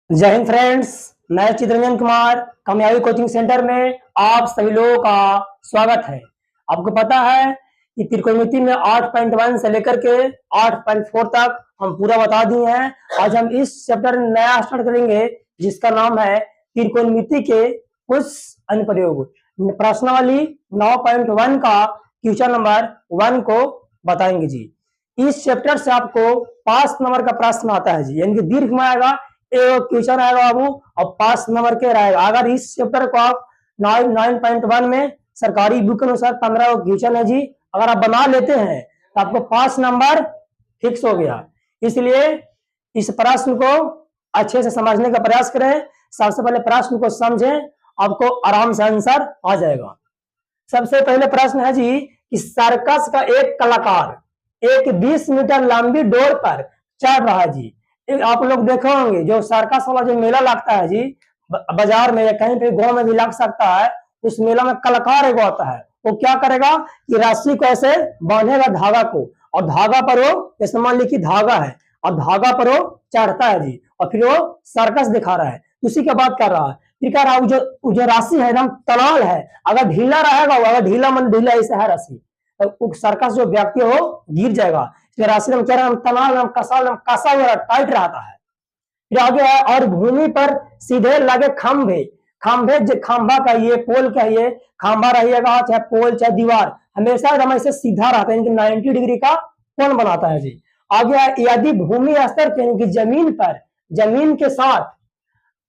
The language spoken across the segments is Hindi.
जय हिंद फ्रेंड्स। मैं चित्रंजन कुमार कामयाबी कोचिंग सेंटर में आप सभी लोगों का स्वागत है। आपको पता है कि त्रिकोणमिति में 8.1 से लेकर के 8.4 तक हम पूरा बता दिए हैं। आज हम इस चैप्टर नया स्टार्ट करेंगे जिसका नाम है त्रिकोणमिति के कुछ अनुप्रयोग। प्रश्नावली 9.1 का क्वेश्चन नंबर 1 को बताएंगे जी। इस चैप्टर से आपको 5 नंबर का प्रश्न आता है जी, यानी कि दीर्घ में आएगा, एक क्वेश्चन आएगा बाबू और 5 नंबर के रहेगा। अगर इस चैप्टर को आप 9.1 में सरकारी बुक के अनुसार 15 क्वेश्चन है जी, अगर आप बना लेते हैं तो आपको 5 नंबर फिक्स हो गया। इसलिए इस प्रश्न को अच्छे से समझने का प्रयास करें। सबसे पहले प्रश्न को समझें, आपको आराम से आंसर आ जाएगा। सबसे पहले प्रश्न है जी कि सर्कस का एक कलाकार एक 20 मीटर लंबी डोर पर चढ़ रहा है जी। आप लोग देखे होंगे जो सर्कस वाला जो मेला लगता है जी, बाजार में या कहीं पे गांव में भी लग सकता है। उस मेला में कलाकार एक आता है, वो क्या करेगा कि रस्सी को ऐसे बांधेगा धागा को, और धागा पर वो, जैसे मान लीजिए धागा है और धागा पर वो चढ़ता है जी, और फिर वो सर्कस दिखा रहा है। उसी की बात कर रहा है। फिर कह रहा है जो राशि है एकदम तनाल है, अगर ढीला रहेगा, अगर ढीला मन ढीला ऐसे है राशि, तो सर्कस जो व्यक्ति हो गिर जाएगा। राशि कह रहा है तनाल कसा हुआ टाइट रहता है। फिर आगे है, और भूमि पर सीधे लगे खंभे, खंभा कहिए, पोल कहिए, खंभा रहिएगा चाहे पोल चाहे दीवार, हमेशा एकदम ऐसे सीधा रहता है, 90 डिग्री का कोण बनाता है जी। आगे है, यदि भूमि स्तर के जमीन पर जमीन के साथ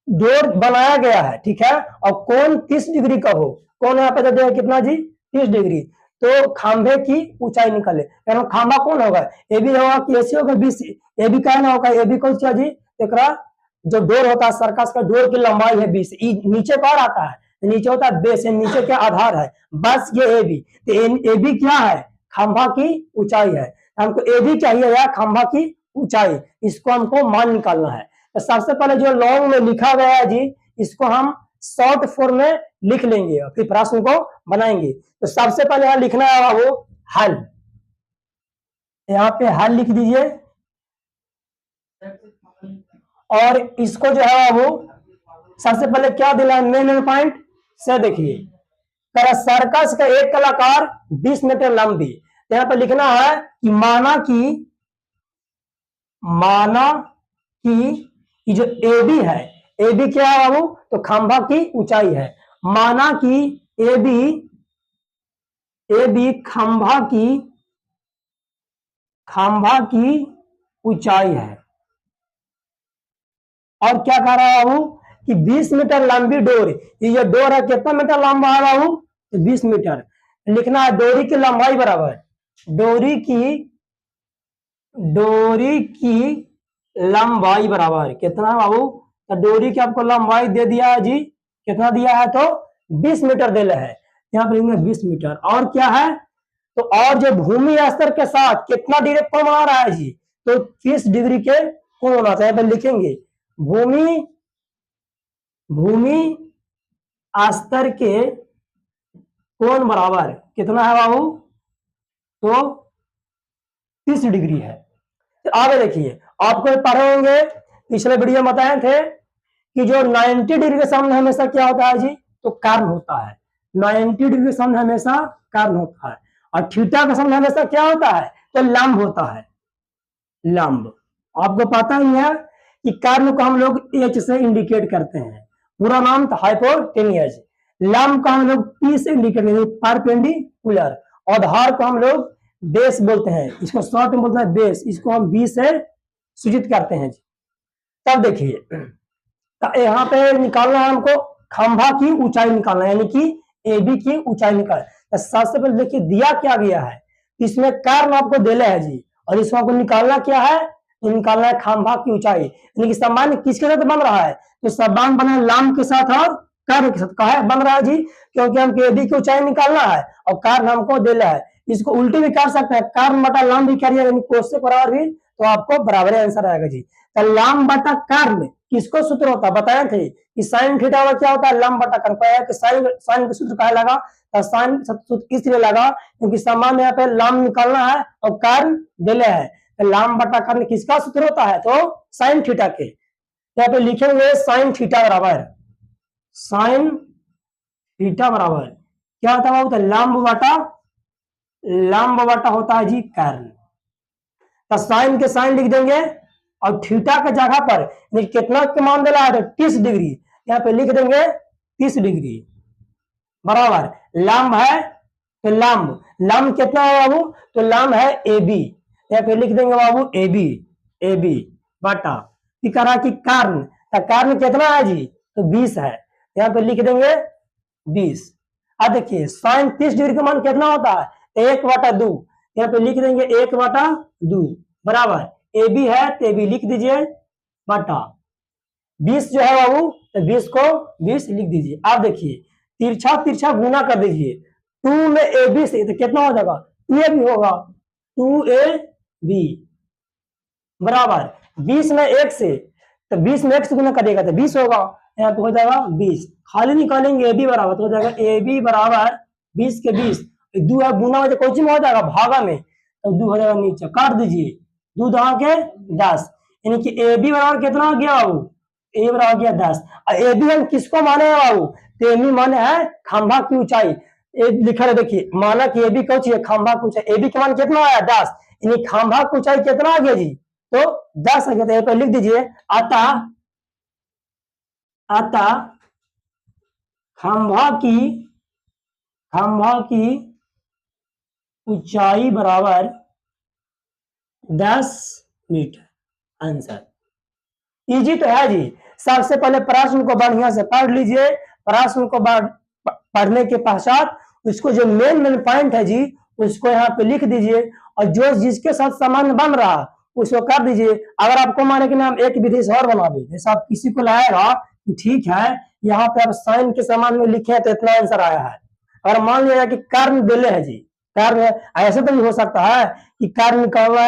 डोर बनाया गया है, ठीक है, और कोण 30 डिग्री का हो, कोण यहाँ पे दे दिया कितना जी, 30 डिग्री, तो खंभे की ऊंचाई निकले। खंभा कौन होगा, ए भी होगा कि ऐसे होगा, बी सी, ए भी कहना होगा, ए भी कौन सा जी, एक जो डोर होता है सर्कस का, डोर की लंबाई है 20, नीचे कौन आता है, नीचे होता है बेस, नीचे क्या आधार है, बस ये ए बी, तो ए बी क्या है, खंभा की ऊंचाई है। हमको ए बी चाहिए या खंभा की ऊंचाई, इसको हमको मान निकालना है। तो सबसे पहले जो लॉन्ग में लिखा गया है जी, इसको हम शॉर्ट फॉर्म में लिख लेंगे और फिर प्रश्न को बनाएंगे। तो सबसे पहले यहां लिखना है वो हल, यहाँ पे हल लिख दीजिए, और इसको जो है वो सबसे पहले क्या दिला है, मेन पॉइंट से देखिए, सर्कस का एक कलाकार 20 मीटर लंबी, यहाँ पे लिखना है कि माना कि जो ए बी है, ए बी क्या है बाबू, तो खंभा की ऊंचाई है। माना कि ए बी खंभा की ऊंचाई है, और क्या कह रहा है बाबू कि 20 मीटर लंबी डोर, ये जो डोर है कितना मीटर लंबा है बाबू, तो 20 मीटर। लिखना है डोरी की लंबाई बराबर, डोरी की लंबाई बराबर कितना है बाबू, तो डोरी की आपको लंबाई दे दिया है जी, कितना दिया है, तो 20 मीटर दे है, यहाँ पर लिखेंगे 20 मीटर। और क्या है, तो और जो भूमि स्तर के साथ कितना डिग्री कोण बना रहा है जी, तो 30 डिग्री के कोण बनाता है। लिखेंगे भूमि स्तर के कोण बराबर कितना है बाबू, तो 30 डिग्री है। तो आगे देखिए, आपको पढ़े होंगे, पिछले वीडियो में बताए थे कि जो 90 डिग्री के सामने हमेशा क्या होता है जी, तो कर्ण होता है। 90 डिग्री के सामने हमेशा कर्ण होता है, और थीटा के सामने हमेशा क्या होता है, तो लंब होता है। लंब आपको पता ही है कि कर्ण को हम लोग एच से इंडिकेट करते हैं, पूरा नाम था हाइपोटेनियस। लंब को हम लोग पी से इंडिकेट करते हैं, परपेंडिकुलर। आधार को हम लोग बेस बोलते हैं, इसको शॉर्ट में बोलते हैं बेस, इसको हम बी से सूचित करते हैं जी। तब देखिए, तो यहाँ पे निकालना है हमको खंभा की ऊंचाई निकालना है, यानी कि ए बी की ऊंचाई निकाल। तो सबसे पहले देखिए दिया क्या गया है, इसमें कर्ण आपको दिले है जी, और इसमें आपको निकालना क्या है, निकालना है खंभा की ऊंचाई, यानी कि सम्मान किसके साथ बन रहा है, तो संबंध बना लंब के साथ और कर्ण के साथ। कहा बन रहा है जी, क्योंकि हमको ए बी की ऊंचाई निकालना है और कर्ण हमको दिला है। इसको उल्टी भी कर सकते हैं, कर्ण बटा लंब भी करिए, यानी कोस से बराबर भी, तो आपको बराबर आंसर आएगा जी। तो लंब बटा कर्ण किसको सूत्र होता है, बताए थे कि साइन थीटा का क्या होता है, लंब बटा कर्ण। कि साइन का सूत्र कहा लगा, तो साइन सूत्र इसलिए लगा क्योंकि समान यहाँ पे लंब निकालना है और कर्ण दिले है, तो लंब बटा कर्ण किसका सूत्र होता है, तो साइन थीटा के। यहाँ पे लिखेंगे साइन थीटा बराबर, साइन थीटा बराबर क्या होता है, तो लंब बटा होता है जी कर्ण। तो साइन के साइन लिख देंगे और थीटा के जगह पर कितना के मान दे रहा है, 30 डिग्री, यहाँ पे लिख देंगे 30 डिग्री बराबर लंब है, तो लंब कितना है बाबू, तो लंब है ए बी, यहाँ पे लिख देंगे बाबू ए बी बटा करा कि कर्ण, तो कर्ण कितना है जी, तो 20 है, यहाँ पे लिख देंगे 20। अब देखिए साइन 30 डिग्री का मान कितना होता है, 1/2, यहाँ पे लिख देंगे 1/2 बराबर ए बी है, तो ए बी लिख दीजिए बटा 20 जो है बाबू, तो 20 को 20 लिख दीजिए। आप देखिए तिरछा गुना कर दीजिए, 2 में ए बी से तो कितना हो जाएगा, 2ab होगा, 2ab बराबर 20 में 1 से, तो 20 में 1 से गुना करेगा तो 20 होगा, यहाँ पे हो जाएगा 20, खाली निकालेंगे ए बी बराबर, तो हो जाएगा ए बी बराबर 20 के 20, 2 है गुना हो कोची में हो जाएगा भागा में, तो 2 हो जाएगा नीचे, काट दीजिए 2 दहा के 10, यानी कि ए बी बराबर कितना हो गया बाबू, ए बराबर हो गया 10। और ए बी हम किसको माने हैं बाबू, तो ए बी माने है खंभा की ऊंचाई, लिखा है देखिए, माना कि ए बी कौन सी है, खंभा की ऊंचाई, ए बी का मान कितना आया 10, यानी खंभा की ऊंचाई कितना आ गया जी, तो 10 आ गया, तो यहाँ पे लिख दीजिए अतः खंभा की ऊंचाई बराबर 10 मीटर। आंसर इजी तो है जी। सबसे पहले प्रश्न को बढ़िया से पढ़ लीजिए, प्रश्न को पढ़ने के पश्चात उसको जो मेन पॉइंट है जी उसको यहाँ पे लिख दीजिए, और जो जिसके साथ संबंध बन रहा उसको कर दीजिए। अगर आपको माने कि ना हम एक विधि से और बना दे, जैसे आप किसी को लाएगा कि ठीक है यहाँ पे आप साइन के संबंध में लिखे हैं तो इतना आंसर आया है, और मान लिया कि कर्ण दिले है जी, कर्ण ऐसे तो नहीं हो सकता है कि कर्ण निकालना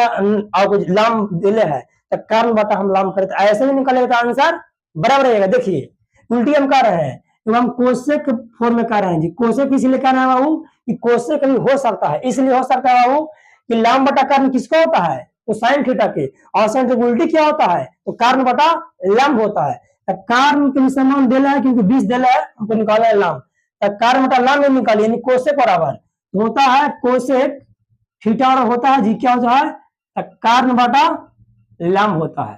और कुछ लंब दिले है तो कर्ण बटा हम लंब करते, ऐसे नहीं निकालेगा तो आंसर बराबर रहेगा। देखिए उल्टी हम कर रहे हैं, तो हम कोसेक फॉर्म में कर रहे हैं जी, कोसेक इसलिए कर रहे हैं बाबू कि कोसेक भी हो सकता है, इसलिए हो सकता है बाबू कि लंब बटा कर्ण किसको होता है, तो साइन थीटा के, और साइन थीटा उल्टी क्या होता है, तो कर्ण बटा लंब होता है। तो कर्ण के समान दिला है क्योंकि 20 दिला है, हमको निकाला है लंब, तो कर्ण बटा लंब निकालिए, यानी कोसेक बराबर होता है कोसेक थीटा, और होता है जी क्या होता है, तो कर्ण बटा लंब होता है।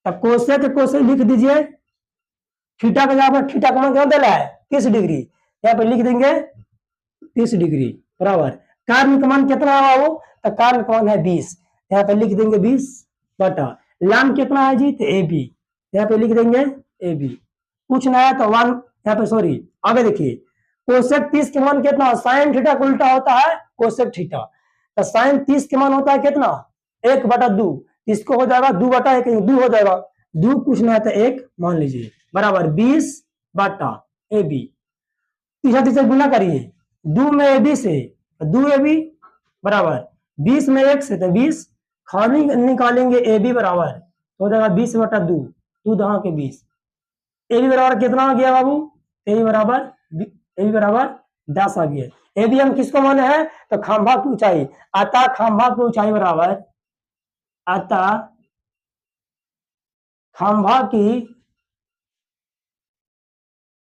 तो कोसेक लिख दीजिए, थीटा का जगह पर थीटा का मान क्या दिला है 30 डिग्री, यहाँ पे लिख देंगे 30 डिग्री बराबर कर्ण का मान कितना है बाबू, तो कर्ण का मान है 20, यहाँ पे लिख देंगे 20 बटा लंब कितना है जी, तो ए बी, यहाँ पे लिख देंगे ए बी। पूछना है तो 1, यहाँ पे सॉरी आगे देखिए कोसेक 30 के मान कितना, साइन थीटा का उल्टा होता है कोसेक थीटा, तो साइन 30 के मान होता है कितना 1/2, इसको हो जाएगा 2/1, 2 हो जाएगा, 2 पूछना है तो 1 मान लीजिए बराबर 20 बटा ए बी, तीसरा गुना करिए 2 में ए बी से 2 ए बी बराबर 20 में 1 से तो 20, खाली निकालेंगे ए बी बराबर हो जाएगा 20/2, 2 दहा के 20, ए बी बराबर कितना आ गया बाबू, ए बी बराबर 10 आ गया। ए बी हम किसको माने हैं, तो खंभा की ऊंचाई, अतः खंभा की ऊंचाई बराबर, अतः खंभा की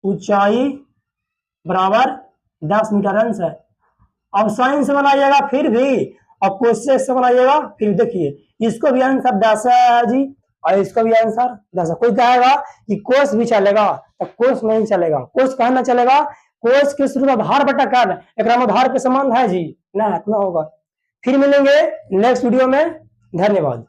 ऊंचाई बराबर 10 मीटर। आंसर अब साइन से बनाइएगा फिर भी, और कोसेक से बनाइएगा फिर, देखिए इसको भी आंसर 10 है जी, और इसको भी आंसर 10 है। कोई कहेगा कि कोस भी चलेगा, तो कोस नहीं चलेगा, कोस कहना चलेगा, कोस के शुरू में भार बटा कर्ण, एक भार के संबंध है जी ना, इतना होगा। फिर मिलेंगे नेक्स्ट वीडियो में, धन्यवाद।